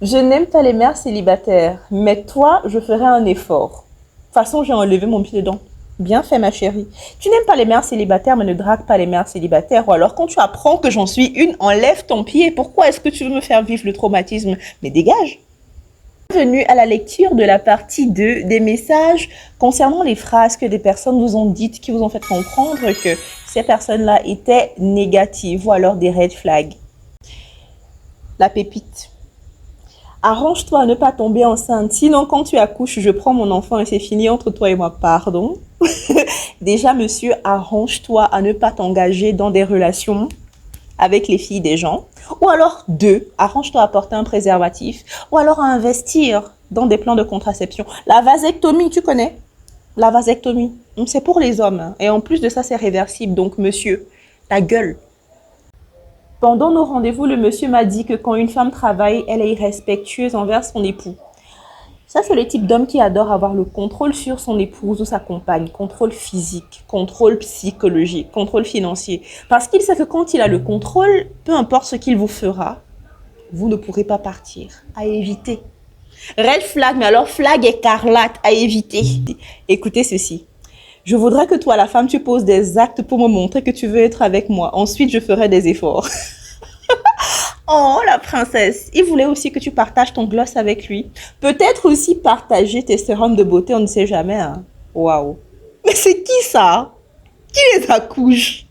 Je n'aime pas les mères célibataires, mais toi, je ferai un effort. De toute façon, j'ai enlevé mon pied dedans. Bien fait, ma chérie. Tu n'aimes pas les mères célibataires, mais ne drague pas les mères célibataires. Ou alors, quand tu apprends que j'en suis une, enlève ton pied. Pourquoi est-ce que tu veux me faire vivre le traumatisme? Mais dégage. Bienvenue à la lecture de la partie 2 des messages concernant les phrases que des personnes vous ont dites, qui vous ont fait comprendre que ces personnes-là étaient négatives ou alors des red flags. La pépite. Arrange-toi à ne pas tomber enceinte, sinon quand tu accouches, je prends mon enfant et c'est fini entre toi et moi. Pardon. Déjà, monsieur, arrange-toi à ne pas t'engager dans des relations avec les filles des gens. Ou alors, arrange-toi à porter un préservatif. Ou alors à investir dans des plans de contraception. La vasectomie, tu connais? La vasectomie, c'est pour les hommes. Hein. Et en plus de ça, c'est réversible. Donc, monsieur, ta gueule. Pendant nos rendez-vous, le monsieur m'a dit que quand une femme travaille, elle est irrespectueuse envers son époux. Ça, c'est le type d'homme qui adore avoir le contrôle sur son épouse ou sa compagne. Contrôle physique, contrôle psychologique, contrôle financier. Parce qu'il sait que quand il a le contrôle, peu importe ce qu'il vous fera, vous ne pourrez pas partir. À éviter. Red flag, mais alors flag écarlate, à éviter. Écoutez ceci. Je voudrais que toi, la femme, tu poses des actes pour me montrer que tu veux être avec moi. Ensuite, je ferai des efforts. Oh, la princesse. Il voulait aussi que tu partages ton gloss avec lui. Peut-être aussi partager tes sérums de beauté, on ne sait jamais. Hein. Waouh. Mais c'est qui ça? Qui les accouche?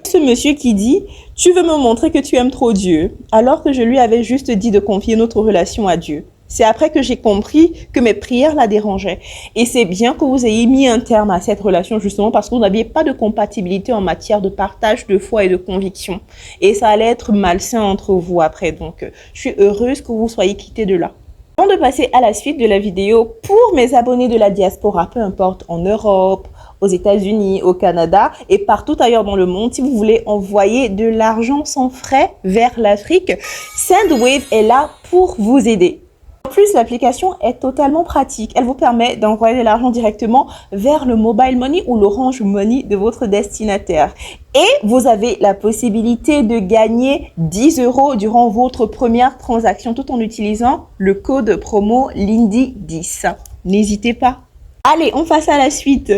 Ce monsieur qui dit, tu veux me montrer que tu aimes trop Dieu, alors que je lui avais juste dit de confier notre relation à Dieu. C'est après que j'ai compris que mes prières la dérangeaient. Et c'est bien que vous ayez mis un terme à cette relation justement parce que vous n'aviez pas de compatibilité en matière de partage de foi et de conviction. Et ça allait être malsain entre vous après. Donc, je suis heureuse que vous soyez quittés de là. Avant de passer à la suite de la vidéo, pour mes abonnés de la diaspora, peu importe, en Europe, aux États-Unis, au Canada et partout ailleurs dans le monde, si vous voulez envoyer de l'argent sans frais vers l'Afrique, Sendwave est là pour vous aider. En plus, l'application est totalement pratique. Elle vous permet d'envoyer de l'argent directement vers le mobile money ou l'Orange Money de votre destinataire. Et vous avez la possibilité de gagner 10 € durant votre première transaction tout en utilisant le code promo Lindy10. N'hésitez pas. Allez, on passe à la suite.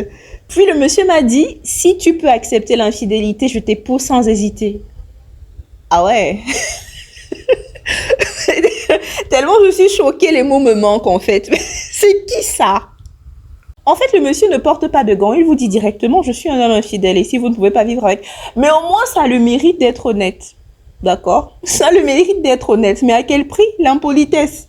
Puis le monsieur m'a dit, si tu peux accepter l'infidélité, je t'épouse sans hésiter. Ah ouais. Tellement je suis choquée, les mots me manquent en fait. C'est qui ça? En fait, le monsieur ne porte pas de gants. Il vous dit directement, je suis un homme infidèle et si vous ne pouvez pas vivre avec... Mais au moins, ça a le mérite d'être honnête. D'accord? Ça a le mérite d'être honnête. Mais à quel prix? L'impolitesse.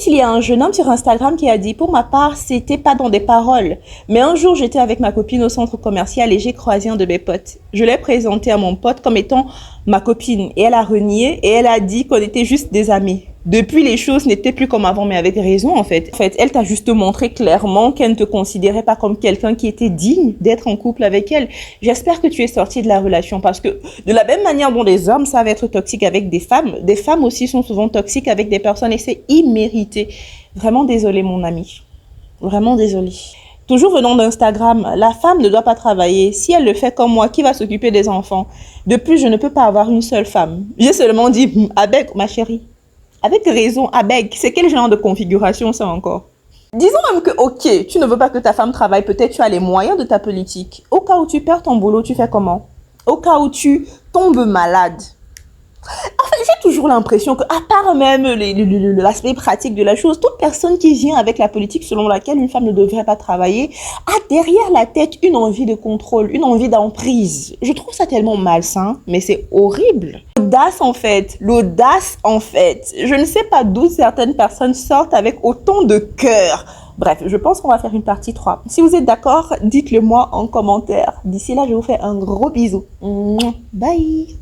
Il y a un jeune homme sur Instagram qui a dit, pour ma part, c'était pas dans des paroles. Mais un jour, j'étais avec ma copine au centre commercial et j'ai croisé un de mes potes. Je l'ai présenté à mon pote comme étant ma copine et elle a renié et elle a dit qu'on était juste des amis. Depuis, les choses n'étaient plus comme avant, mais avec raison en fait. En fait, elle t'a juste montré clairement qu'elle ne te considérait pas comme quelqu'un qui était digne d'être en couple avec elle. J'espère que tu es sorti de la relation parce que de la même manière dont les hommes savent être toxiques avec des femmes aussi sont souvent toxiques avec des personnes et c'est immérité. Vraiment désolée mon ami. Vraiment désolée. Toujours venant d'Instagram, la femme ne doit pas travailler. Si elle le fait comme moi, qui va s'occuper des enfants? De plus, je ne peux pas avoir une seule femme. J'ai seulement dit, avec ma chérie. Avec raison, Abeg, c'est quel genre de configuration ça encore? Disons même que, ok, tu ne veux pas que ta femme travaille, peut-être tu as les moyens de ta politique. Au cas où tu perds ton boulot, tu fais comment? Au cas où tu tombes malade. En fait, j'ai toujours l'impression que, à part même l'aspect pratique de la chose, toute personne qui vient avec la politique selon laquelle une femme ne devrait pas travailler a derrière la tête une envie de contrôle, une envie d'emprise. Je trouve ça tellement malsain, mais c'est horrible. L'audace en fait. Je ne sais pas d'où certaines personnes sortent avec autant de cœur. Bref, je pense qu'on va faire une partie 3. Si vous êtes d'accord, dites-le moi en commentaire. D'ici là, je vous fais un gros bisou. Bye!